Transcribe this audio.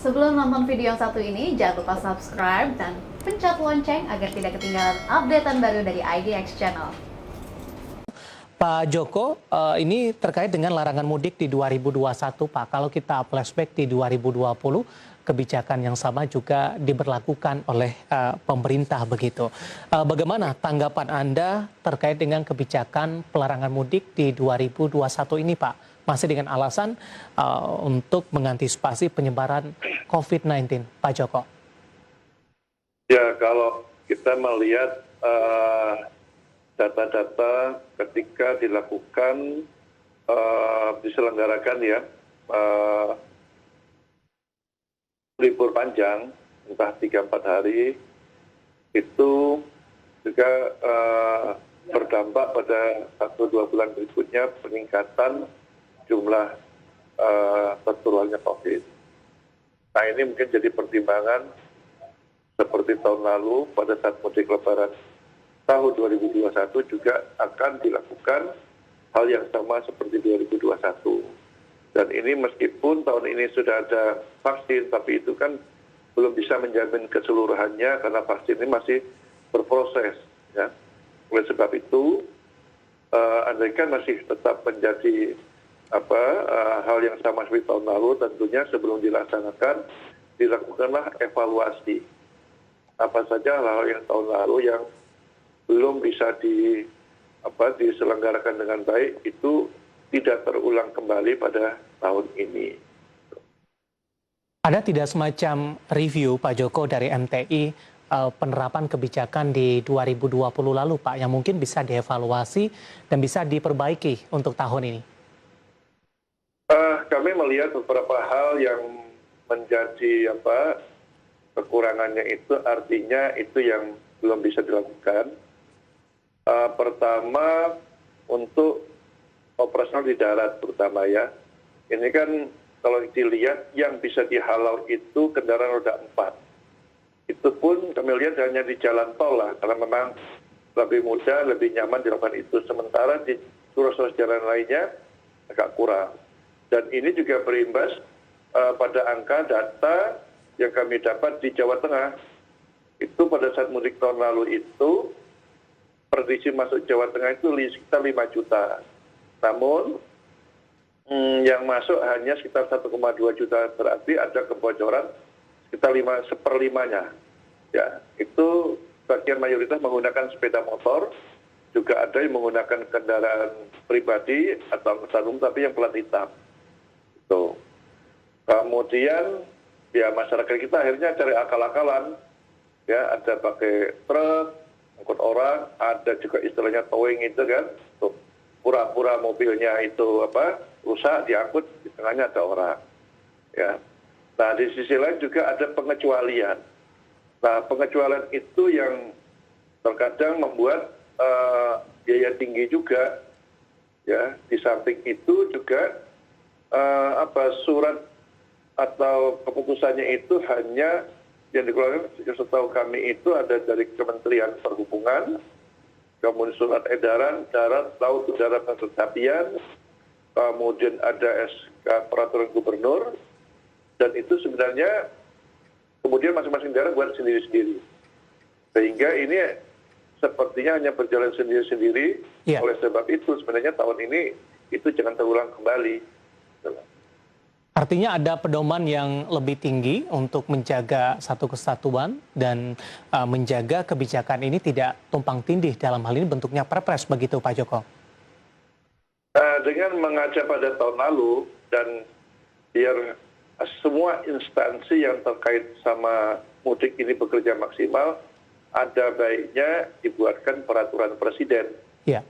Sebelum nonton video yang satu ini, jangan lupa subscribe dan pencet lonceng agar tidak ketinggalan updatean baru dari IDX Channel. Pak Joko, ini terkait dengan larangan mudik di 2021, Pak. Kalau kita flashback di 2020, kebijakan yang sama juga diberlakukan oleh pemerintah begitu. Bagaimana tanggapan Anda terkait dengan kebijakan pelarangan mudik di 2021 ini, Pak? Masih dengan alasan untuk mengantisipasi penyebaran COVID-19, Pak Joko. Ya, kalau kita melihat data-data ketika dilakukan diselenggarakan ya libur panjang entah 3-4 hari itu juga berdampak pada 1-2 bulan berikutnya peningkatan jumlah tertularnya COVID. Nah, ini mungkin jadi pertimbangan seperti tahun lalu pada saat mudik lebaran tahun 2021 juga akan dilakukan hal yang sama seperti 2021. Dan ini meskipun tahun ini sudah ada vaksin, tapi itu kan belum bisa menjamin keseluruhannya karena vaksin ini masih berproses. Ya. Oleh sebab itu, andaikan masih tetap menjadi hal yang sama seperti tahun lalu, tentunya sebelum dilaksanakan, dilakukanlah evaluasi. Apa saja hal-hal yang tahun lalu yang belum bisa diselenggarakan dengan baik, itu tidak terulang kembali pada tahun ini. Ada tidak semacam review, Pak Joko, dari MTI penerapan kebijakan di 2020 lalu, Pak, yang mungkin bisa dievaluasi dan bisa diperbaiki untuk tahun ini? Kami melihat beberapa hal yang menjadi kekurangannya itu, artinya itu yang belum bisa dilakukan. Pertama, untuk operasional di darat terutama ya. Ini kan kalau dilihat yang bisa dihalau itu kendaraan roda 4. Itu pun kami lihat hanya di jalan tol lah, karena memang lebih mudah, lebih nyaman dilakukan itu. Sementara di ruas-ruas jalan lainnya agak kurang. Dan ini juga berimbas pada angka data yang kami dapat di Jawa Tengah. Itu pada saat mudik tahun lalu itu, prediksi masuk Jawa Tengah itu sekitar 5 juta. Namun, yang masuk hanya sekitar 1,2 juta, berarti ada kebocoran sekitar 1/5-nya. Ya, itu bagian mayoritas menggunakan sepeda motor, juga ada yang menggunakan kendaraan pribadi atau angkutan umum tapi yang plat hitam. Tuh. Kemudian ya masyarakat kita akhirnya cari akal-akalan, ya ada pakai truk, angkut orang, ada juga istilahnya towing itu kan, tuh pura-pura mobilnya itu rusak, diangkut di tengahnya ada orang, ya. Nah di sisi lain juga ada pengecualian. Nah pengecualian itu yang terkadang membuat biaya tinggi juga, ya. Di samping itu juga surat atau keputusannya itu hanya yang dikeluarkan setahu kami itu ada dari Kementerian Perhubungan, kemudian surat edaran darat, laut, udara, dan keretapian, kemudian ada SK peraturan gubernur, dan itu sebenarnya kemudian masing-masing daerah buat sendiri-sendiri. Sehingga ini sepertinya hanya berjalan sendiri-sendiri. Yeah. Oleh sebab itu sebenarnya tahun ini itu jangan terulang kembali. Artinya ada pedoman yang lebih tinggi untuk menjaga satu kesatuan dan menjaga kebijakan ini tidak tumpang tindih, dalam hal ini bentuknya perpres begitu, Pak Joko? Dengan mengaca pada tahun lalu dan biar semua instansi yang terkait sama mudik ini bekerja maksimal, ada baiknya dibuatkan peraturan presiden. Ya.